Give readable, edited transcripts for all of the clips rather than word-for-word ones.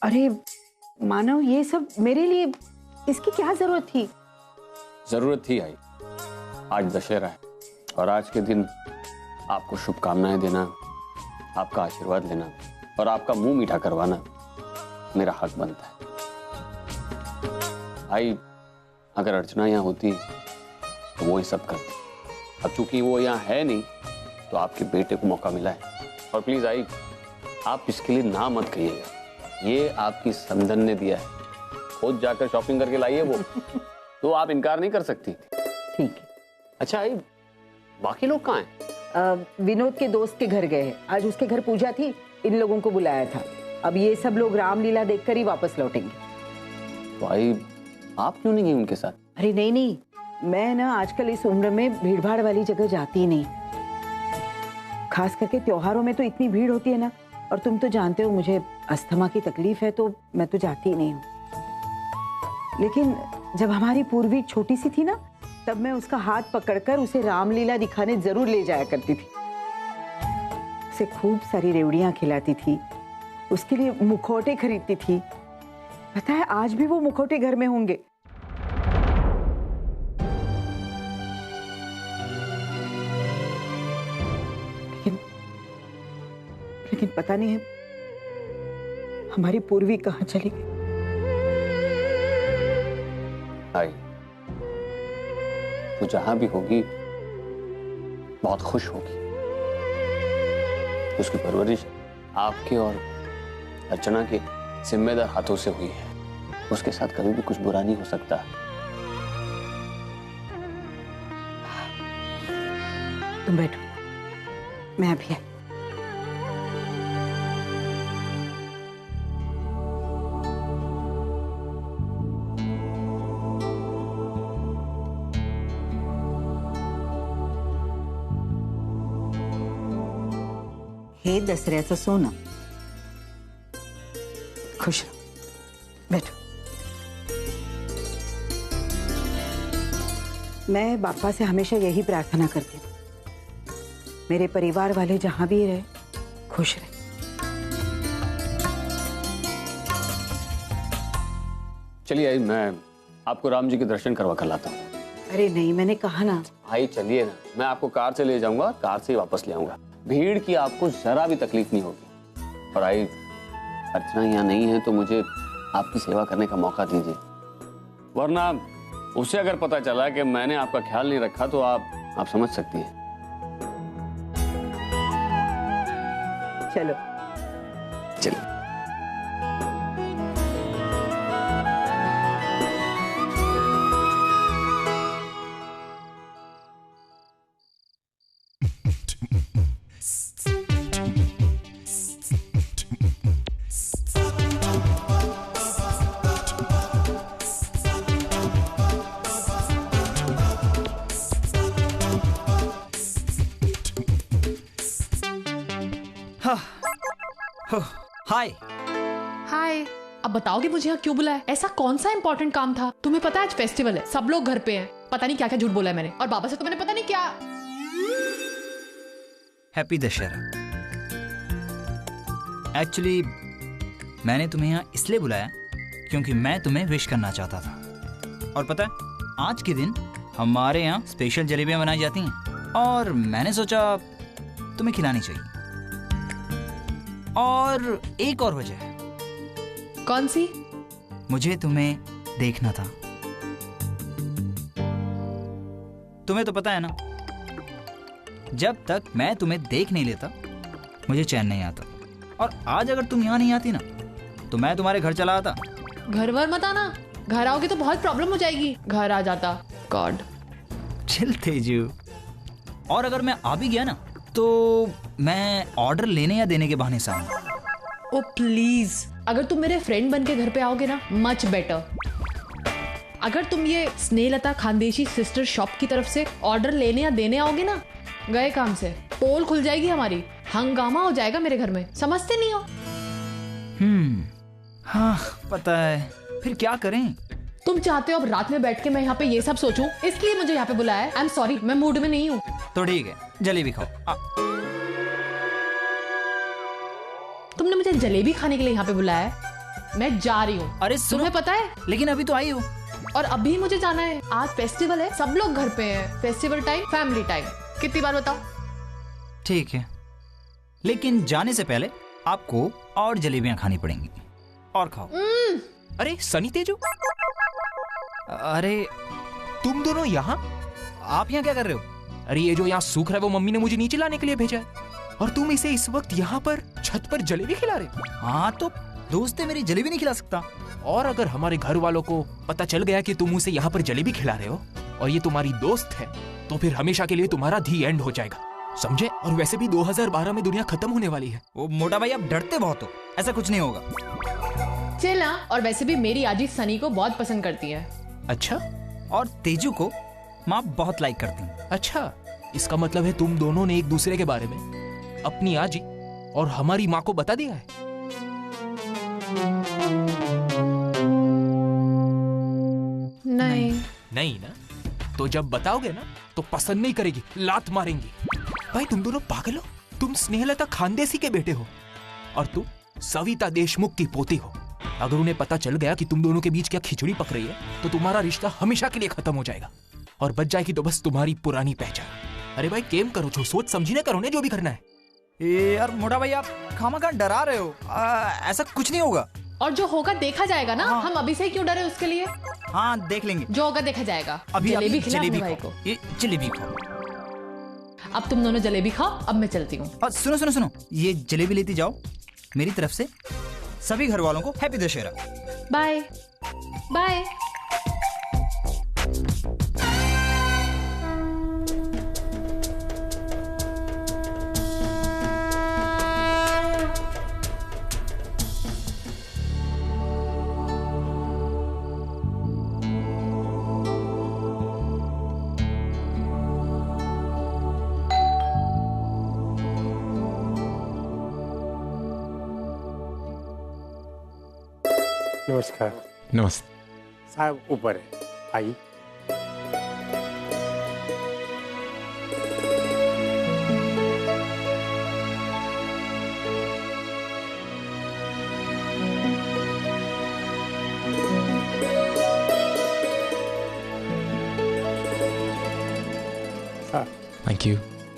अरे मानव, ये सब मेरे लिए, इसकी क्या जरूरत थी? जरूरत थी आई। आज दशहरा है और आज के दिन आपको शुभकामनाएं देना, आपका आशीर्वाद लेना और आपका मुंह मीठा करवाना मेरा हक बनता है। आई, अगर अर्चना यहाँ होती तो वो ही सब करती। अब चूंकि वो यहाँ है नहीं तो आपके बेटे को मौका मिला है। और प्लीज आई, आप इसके लिए ना मत कहिएगा, ये आपकी समधन ने दिया है, खुद जाकर शॉपिंग करके लाइए वो तो आप इनकार नहीं कर सकती। ठीक है। अच्छा आई, बाकी लोग कहाँ हैं? विनोद के दोस्त के घर गए हैं, आज उसके घर पूजा थी, इन लोगों को बुलाया था। अब ये सब लोग रामलीला देखकर ही वापस लौटेंगे। तो आई, आप क्यों नहीं गई उनके साथ? अरे नहीं नहीं, मैं ना आजकल इस उम्र में भीड़ भाड़ वाली जगह जाती नहीं, खास करके त्योहारों में तो इतनी भीड़ होती है ना, और तुम तो जानते हो मुझे अस्थमा की तकलीफ है, तो मैं तो जाती ही नहीं हूँ। लेकिन जब हमारी पूर्वी छोटी सी थी ना, तब मैं उसका हाथ पकड़कर उसे रामलीला दिखाने जरूर ले जाया करती थी। उसे खूब सारी रेवड़ियां खिलाती थी, उसके लिए मुखौटे खरीदती थी। पता है, आज भी वो मुखौटे घर में होंगे। लेकिन पता नहीं है हमारी पूर्वी कहाँ चली गई। आई, वो जहां भी होगी बहुत खुश होगी। उसकी परवरिश आपके और अर्चना के जिम्मेदार हाथों से हुई है, उसके साथ कभी भी कुछ बुरा नहीं हो सकता। तुम बैठो, मैं अभी आई। हे दसऱ्याचं सोनं, खुश रहो, बैठो। मैं बापा से हमेशा यही प्रार्थना करती हूँ, मेरे परिवार वाले जहां भी रहे खुश रहे। चलिए आई, मैं आपको राम जी के दर्शन करवा कर लाता हूँ। अरे नहीं, मैंने कहा ना। आई चलिए ना, मैं आपको कार से ले जाऊंगा, कार से ही वापस ले आऊंगा। भीड़ की आपको जरा भी तकलीफ नहीं होगी। और आई, अर्चना यहाँ नहीं है तो मुझे आपकी सेवा करने का मौका दीजिए, वरना उसे अगर पता चला कि मैंने आपका ख्याल नहीं रखा तो आप समझ सकती हैं। चलो चलिए। हाय हाय। अब बताओगे मुझे यहाँ क्यों बुलाया? ऐसा कौन सा इंपॉर्टेंट काम था? तुम्हें पता है आज फेस्टिवल है, सब लोग घर पे हैं। पता नहीं क्या क्या झूठ बोला है मैंने, और बाबा से तो मैंने पता नहीं क्या। हैप्पी दशहरा। एक्चुअली मैंने तुम्हें यहाँ इसलिए बुलाया क्योंकि मैं तुम्हें विश करना चाहता था। और पता है, आज के दिन हमारे यहाँ स्पेशल जलेबियाँ बनाई जाती हैं और मैंने सोचा तुम्हें खिलानी चाहिए। और एक और वजह है। कौन सी? मुझे तुम्हें देखना था। तुम्हें तो पता है ना, जब तक मैं तुम्हें देख नहीं लेता मुझे चैन नहीं आता। और आज अगर तुम यहाँ नहीं आती ना तो मैं तुम्हारे घर चला आता। घर वर मत आना, घर आओगे तो बहुत प्रॉब्लम हो जाएगी। घर आ जाता। गॉड। चिल तेजू। और अगर मैं आ भी गया ना तो मैं ऑर्डर लेने या देने के बहाने से आऊंगा। ओ प्लीज, अगर तुम मेरे फ्रेंड बन के घर पे आओगे ना, मच बेटर। अगर तुम ये स्नेहलता खानदेशी सिस्टर शॉप की तरफ से ऑर्डर लेने या देने आओगे ना, गए काम से। पोल खुल जाएगी हमारी, हंगामा हो जाएगा मेरे घर में। समझते नहीं हो? हाँ पता है, फिर क्या करें? तुम चाहते हो अब रात में बैठ के मैं यहाँ पे ये सब सोचूं, इसलिए मुझे यहाँ पे बुलाया है। आई एम सॉरी, मैं मूड में नहीं हूँ। तो ठीक है, जलेबी खाओ। तुमने मुझे जलेबी खाने के लिए यहाँ पे बुलाया है? मैं जा रही हूँ। अरे सुनो, तुम्हें पता है, लेकिन अभी तो आई हो। और अभी मुझे जाना है। आज फेस्टिवल है, सब लोग घर पे हैं। Festival time, family time. कितनी बार बताओ? ठीक है, लेकिन जाने से पहले आपको और जलेबियां खानी पड़ेंगी। और खाओ। अरे सनी तेजू, अरे तुम दोनों यहाँ? आप यहाँ क्या कर रहे हो? अरे ये जो यहाँ सूख रहा है वो मम्मी ने मुझे नीचे लाने के लिए भेजा है, और तुम इसे इस वक्त यहाँ पर छत पर जलेबी खिला रहे हो? हाँ तो दोस्त है मेरी, जलेबी नहीं खिला सकता। और अगर हमारे घर वालों को पता चल गया कि तुम उसे यहाँ पर जलेबी खिला रहे हो और ये तुम्हारी दोस्त है, तो फिर हमेशा के लिए तुम्हारा दी एंड हो जाएगा, समझे? और वैसे भी 2012 में दुनिया खत्म होने वाली है। वो मोटा भाई, आप डरते बहुत हो, ऐसा कुछ नहीं होगा। चला। और वैसे भी मेरी आजी सनी को बहुत पसंद करती है। अच्छा, और तेजू को माँ बहुत लाइक करती है। अच्छा, इसका मतलब है तुम दोनों ने एक दूसरे के बारे में अपनी आजी और हमारी माँ को बता दिया है। नहीं ना? तो जब बताओगे ना तो पसंद नहीं करेगी, लात मारेंगी। भाई तुम दोनों पागल हो? तुम स्नेहलता खानदेशी के बेटे हो और तुम सविता देशमुख की पोती हो। अगर उन्हें पता चल गया कि तुम दोनों के बीच क्या खिचड़ी पक रही है तो तुम्हारा रिश्ता हमेशा के लिए खत्म हो जाएगा, और बच जाएगी तो बस तुम्हारी पुरानी पहचान। अरे भाई गेम करो, जो सोच समझी करो ने जो भी करना है। ए यार मोटा भाई, आप खामखा डरा रहे हो। ऐसा कुछ नहीं होगा। और जो होगा देखा जाएगा ना। हाँ। हम अभी से ही क्यों डरे उसके लिए? हाँ देख लेंगे, जो होगा देखा जाएगा। अभी जलेबी खिला अपने जलेबी भाई खाओ। को। ये जलेबी खाओ। अब तुम दोनों जलेबी खाओ, अब मैं चलती हूँ। और सुनो सुनो सुनो, ये जलेबी लेती जाओ। मेरी तरफ से सभी घर वालों को हैप्पी दशहरा। Bye bye. नमस्कार। नमस्ते साहब ऊपर है, आइए।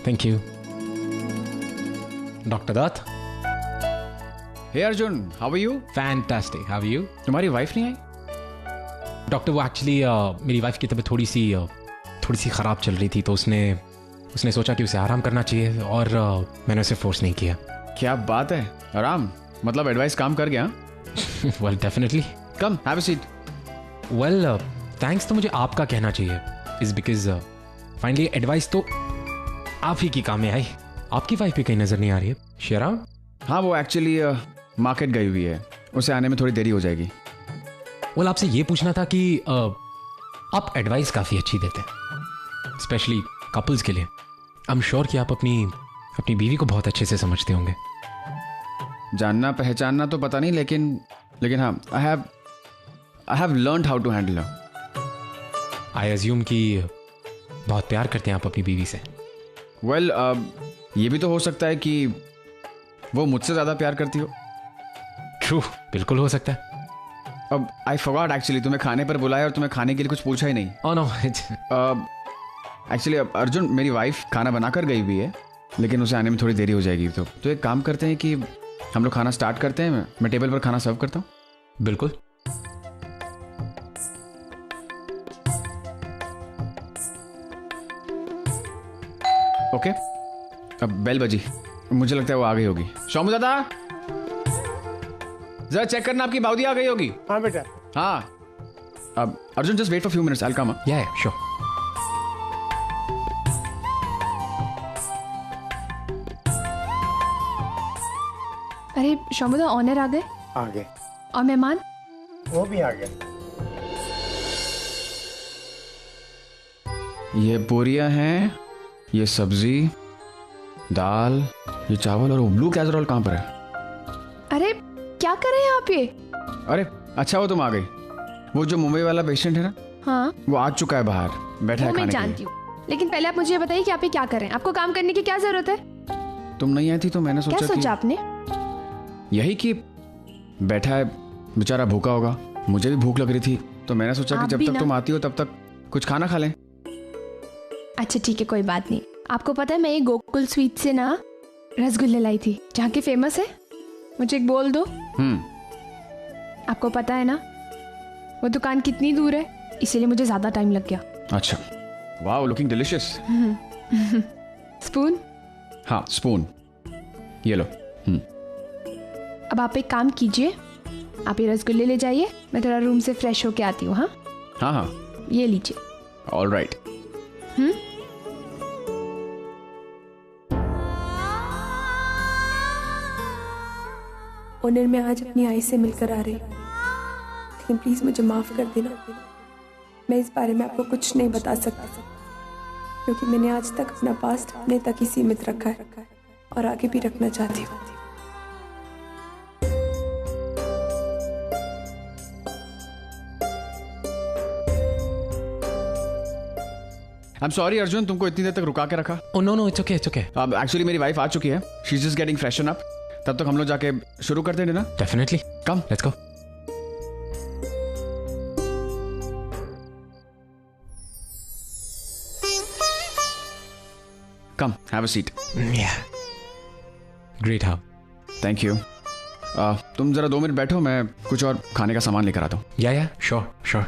Thank you doctor Dutt. Hey Arjun, how are you? Fantastic, how are you? तुम्हारी वाइफ नहीं आई? डॉक्टर वो एक्चुअली मेरी वाइफ की तबीयत थोड़ी सी ख़राब चल रही थी, तो उसने सोचा कि उसे आराम करना चाहिए, और मैंने उसे फोर्स नहीं किया। क्या बात है, आराम मतलब एडवाइस काम कर गया? Well definitely. Come have a seat. Well thanks तो मुझे आपका कहना चाहिए, इज बिकॉज फाइनली एडवाइस तो आप ही की काम में आई। आपकी वाइफ भी कहीं नजर नहीं आ रही है शेरा? हाँ, वो एक्चुअली मार्केट गई हुई है, उसे आने में थोड़ी देरी हो जाएगी। वेल आपसे ये पूछना था कि आप एडवाइस काफ़ी अच्छी देते हैं, स्पेशली कपल्स के लिए। आई एम श्योर कि आप अपनी बीवी को बहुत अच्छे से समझते होंगे। जानना पहचानना तो पता नहीं, लेकिन हाँ, I have learned how to handle her. I assume कि बहुत प्यार करते हैं आप अपनी बीवी से। वेल ये भी तो हो सकता है कि वो मुझसे ज़्यादा प्यार करती हो। ट्रू, बिल्कुल हो सकता है। अब आई फॉरगॉट एक्चुअली, तुम्हें खाने पर बुलाया और तुम्हें खाने के लिए कुछ पूछा ही नहीं। Oh no. एक्चुअली अर्जुन, मेरी वाइफ खाना बना कर गई हुई है, लेकिन उसे आने में थोड़ी देरी हो जाएगी। तो एक काम करते हैं कि हम लोग खाना स्टार्ट करते हैं। मैं टेबल पर खाना सर्व करता हूँ। बिल्कुल। ओके, अब बेल बजी, मुझे लगता है वो आ गई होगी। शोमू दादा, जरा चेक करना, आपकी बाउदी आ गई होगी। हाँ बेटा। हाँ, अब Arjun just wait for few minutes, I will come. Yeah sure. अरे शोमुदा, ऑनर आ गए? आ गए। और मेहमान? वो भी आ गए। ये पूरियां हैं, ये सब्जी, दाल, ये चावल, और वो ब्लू कैसरोल कहाँ पर है? अरे क्या कर रहे हैं आप ये? अरे अच्छा वो तुम आ गई। वो जो मुंबई वाला पेशेंट है ना, हाँ वो आ चुका है बाहर, बैठा है वो मैं खाने के जानती लिए। हूँ, लेकिन पहले आप मुझे ये बताइए कि आप ये क्या कर रहे हैं? आपको काम करने की क्या जरूरत है? तुम नहीं आई थी तो मैंने क्या सोचा सोचा आपने? यही कि बैठा है बेचारा भूखा होगा, मुझे भी भूख लग रही थी, तो मैंने सोचा कि आप जब भी तक ना। तुम आती हो तब तक कुछ खाना खा लें। अच्छा ठीक है, कोई बात नहीं। आपको पता है मैं ये गोकुल स्वीट से ना रसगुल्ले लाई थी, जहाँ के फेमस है। मुझे एक बोल दो। आपको पता है ना वो दुकान कितनी दूर है, इसीलिए मुझे ज़्यादा टाइम लग गया। अच्छा, वाओ, लुकिंग डिलिशियस। स्पून? हाँ, स्पून ये लो। अब आप एक काम कीजिए, आप ये रसगुल्ले ले जाइए, मैं थोड़ा रूम से फ्रेश होके आती हूँ। हाँ हाँ हाँ, ये लीजिए। All right. ओनर, मैं आज अपनी आई से मिलकर आ रही हूँ, लेकिन प्लीज मुझे माफ कर देना। मैं इस बारे में आपको कुछ नहीं बता सकता, क्योंकि मैंने आज तक अपना पास्ट अपने तक ही सीमित रखा है और आगे भी रखना चाहती हूँ। आई एम सॉरी अर्जुन, तुमको इतनी देर तक रुका के रखा। Oh no, it's okay, it's okay. अब एक्चुअली मेरी वाइफ आ चुकी है, she is just getting freshen up. तब तक हम लोग जाके शुरू करते हैं ना। Definitely. Come, Let's go. Come, have a seat. Yeah. Great how. Thank you. तुम जरा 2 मिनट बैठो, मैं कुछ और खाने का सामान लेकर आता हूँ। Yeah, sure, sure.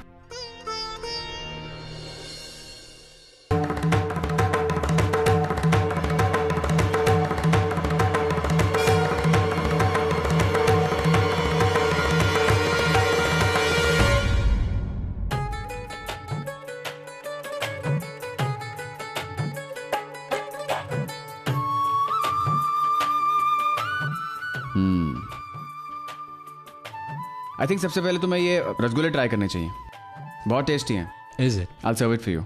I think सबसे पहले तुम्हें ये रसगुल्ले ट्राई करने चाहिए, बहुत टेस्टी हैं। Is it? I'll serve it for you.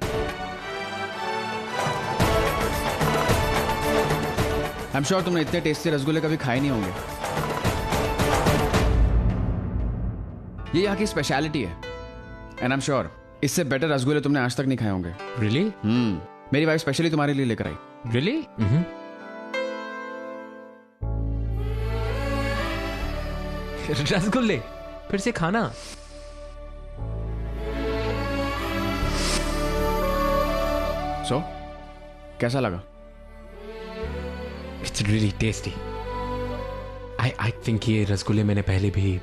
I'm sure तुमने इतने टेस्टी रसगुल्ले कभी खाए नहीं होंगे। ये यहाँ की स्पेशलिटी है, एंड I'm sure इससे बेटर रसगुल्ले तुमने आज तक नहीं खाए होंगे। Really? मेरी वाइफ स्पेशली तुम्हारे लिए लेकर आई। Really? Mm-hmm. रसगुल्ले फिर से खाना। So, कैसा लगा? It's really tasty. I think ये रसगुल्ले मैंने पहले भी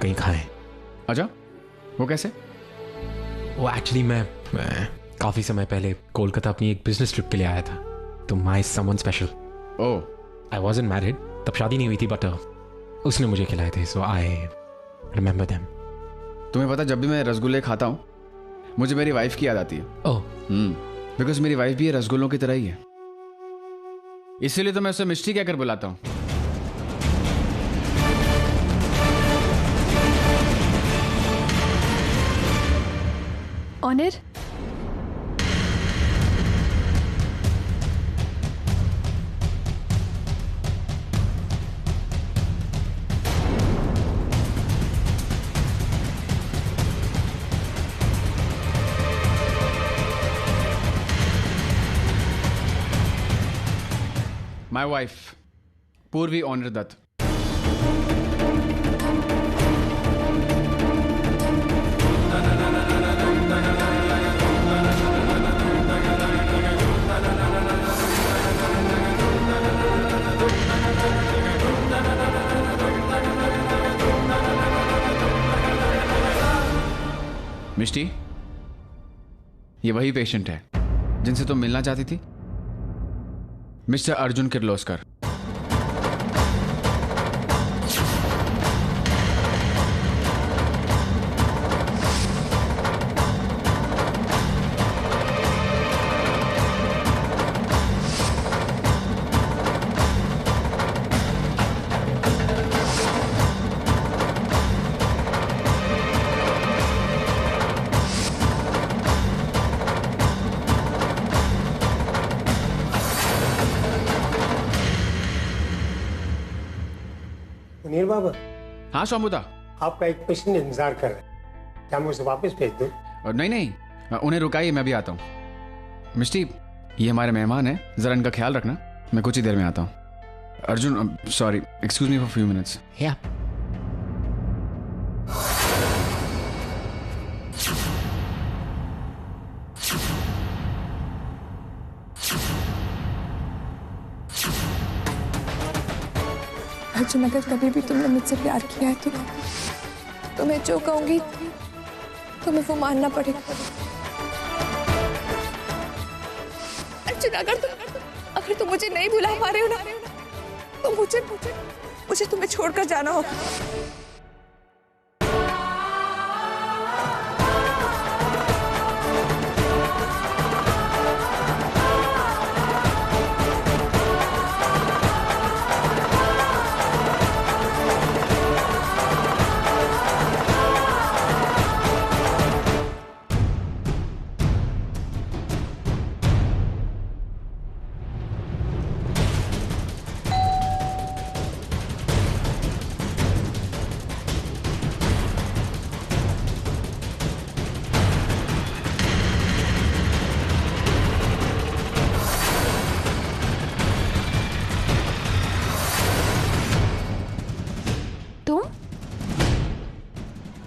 कहीं खाए हैं। अच्छा, वो कैसे? वो एक्चुअली मैं काफी समय पहले कोलकाता अपनी एक बिजनेस ट्रिप के लिए आया था, तो my someone special. Oh, I wasn't married, तब शादी नहीं हुई थी, बट उसने मुझे खिलाए थे, सो आई रिमेंबर देम। तुम्हें पता, जब भी मैं रसगुल्ले खाता हूँ मुझे मेरी वाइफ की याद आती है। ओह, बिकॉज मेरी वाइफ भी ये रसगुल्लों की तरह ही है, इसीलिए तो मैं उसे मिष्टी कहकर बुलाता हूँ। Honor, My wife, Purvi Honor Dutt. Mishti, ये वही पेशेंट है जिनसे तुम मिलना चाहती थी, मिस्टर अर्जुन किर्लोस्कर। मुनीर बाबा, हाँ शोमुदा। आपका एक पेशेंट इंतजार कर रहा है, क्या मैं उसे वापस भेज दूं? नहीं नहीं, उन्हें रुकाइए, मैं भी आता हूँ। मिष्टी, ये हमारे मेहमान हैं, जरा इनका ख्याल रखना, मैं कुछ ही देर में आता हूँ। Arjun, sorry, excuse me for few minutes. या अर्जुन, अगर कभी भी तुमने मुझसे प्यार किया है तो मैं जो कहूंगी तुम्हें वो मानना पड़ेगा। अर्जुन, अगर तुम मुझे नहीं बुला पा रहे हो ना तो मुझे तुम्हें छोड़कर जाना होगा।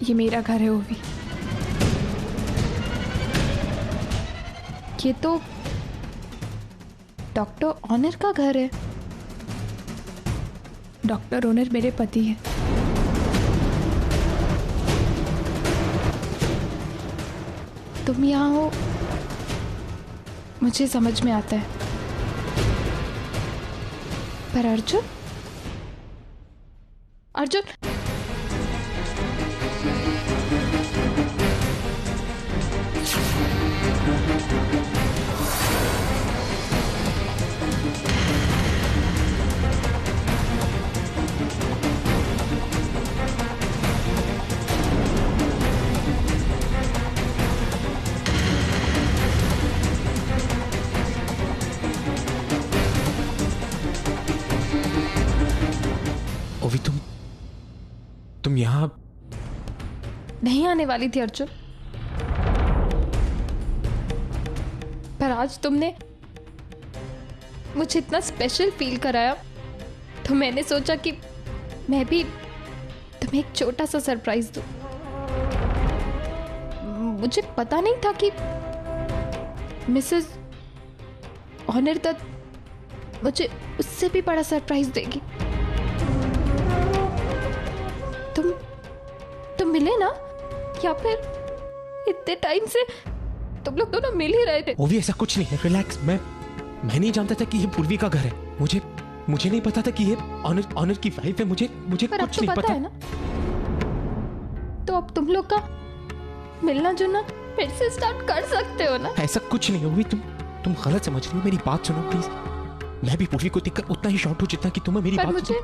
ये मेरा घर है ओवी। ये तो डॉक्टर ऑनर का घर है। डॉक्टर ऑनर मेरे पति हैं। तुम यहाँ हो मुझे समझ में आता है, पर अर्जुन ओवी, तुम यहाँ नहीं आने वाली थी अर्जुन, पर आज तुमने मुझे इतना स्पेशल फील कराया तो मैंने सोचा कि मैं भी तुम्हें एक छोटा सा सरप्राइज दूं। मुझे पता नहीं था कि मिसेस ऑनर दत्त मुझे उससे भी बड़ा सरप्राइज देगी। तुम मिले ना, या फिर इतने टाइम से तुम लोग दोनों मिल ही रहे थे? ओवी, ऐसा कुछ नहीं है, रिलैक्स। मैं नहीं जानता था कि ये पूर्वी का घर है। मुझे नहीं पता था कि ये ऑनर की वाइफ है। मुझे कुछ नहीं पता है ना। तो अब तुम लोग का मिलना जुलना फिर से स्टार्ट कर सकते हो ना। ऐसा कुछ नहीं ओवी, तुम गलत समझ रही हो। मेरी बात सुनो प्लीज। मैं भी पूर्वी को देखकर उतना ही शॉर्ट हूँ जितना कि तुम्हें मेरी बात मुझे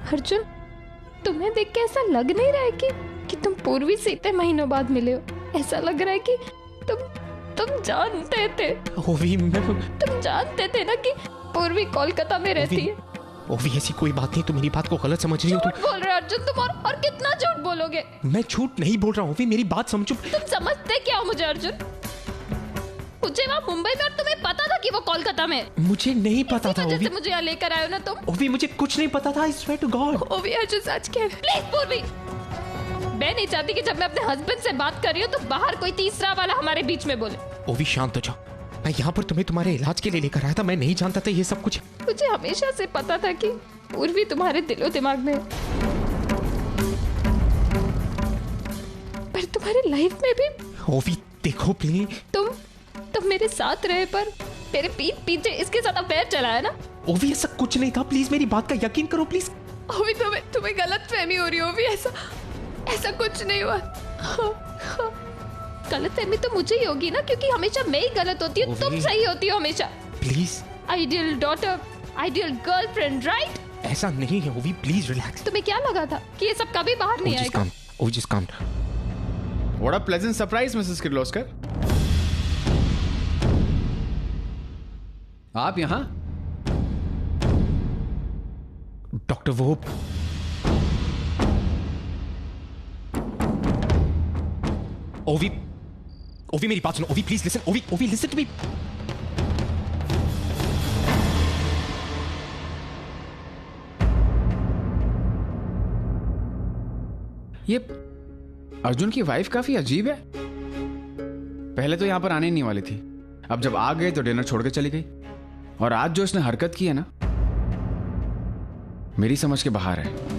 अर्जुन, तुम्हें देख के ऐसा लग नहीं रहा है कि तुम पूर्वी से इतने महीनों बाद मिले हो। ऐसा लग रहा है कि तुम जानते थे। ओवी, तुम जानते थे ना कि पूर्वी कोलकाता में रहती है। ओवी, ऐसी कोई बात नहीं। तुम मेरी बात को गलत समझ रही हो। झूठ बोल रहे हो अर्जुन तुम, और कितना झूठ बोलोगे? मैं झूठ नहीं बोल रहा हूँ ओवी, मेरी बात समझो। तुम समझते क्या हो मुझे अर्जुन? मुझे वहाँ मुंबई में, और तुम्हें पता था कि वो कोलकाता में? मुझे नहीं पता था ओवी। मुझे यहाँ लेकर आए हो ना तुम। ओवी, मुझे कुछ नहीं पता था। I swear to God। ओवी, अर्जुन सच कह रहे। प्लीज पूर्वी, मैं नहीं चाहती कि जब मैं अपने हस्बैंड से बात कर रही हूँ तो बाहर कोई तीसरा वाला हमारे बीच में बोले। ओवी, शांत हो जाओ। मैं यहाँ पर तुम्हें तुम्हारे इलाज के लिए लेकर आया था। मैं नहीं जानता था ये सब कुछ। मुझे हमेशा से पता था कि पूर्वी तुम्हारे दिलो दिमाग में, पर तुम्हारी लाइफ में भी। ओवी देखो प्लीज। तुम मेरे साथ रहे पर मेरे पीठ पीछे इसके साथ अफेयर चलाया ना। ओवी, ऐसा कुछ नहीं था। प्लीज मेरी बात का यकीन करो प्लीज। ओवी, तुम्हें गलत फहमी हो रही है। ओवी, ऐसा कुछ नहीं हुआ। गलत फहमी तो मुझे ही होगी ना, क्योंकि हमेशा मैं ही गलत होती हूँ, तुम सही होती हो हमेशा। Please. Ideal daughter, ideal girlfriend, right? ऐसा नहीं है ओवी, प्लीज रिलैक्स। तुम्हें क्या लगा था कि ये सब कभी बाहर नहीं आएगा? ओवी, just calm down. What a pleasant surprise Mrs Kirloskar. आप यहाँ? डॉक्टर, वो ओवी मेरी बात सुनो। ओवी प्लीज लिसन। ओवी लिसन टू मी। ये अर्जुन की वाइफ काफी अजीब है। पहले तो यहां पर आने नहीं वाली थी, अब जब आ गए तो डिनर छोड़ के चली गई। और आज जो इसने हरकत की है ना, मेरी समझ के बाहर है।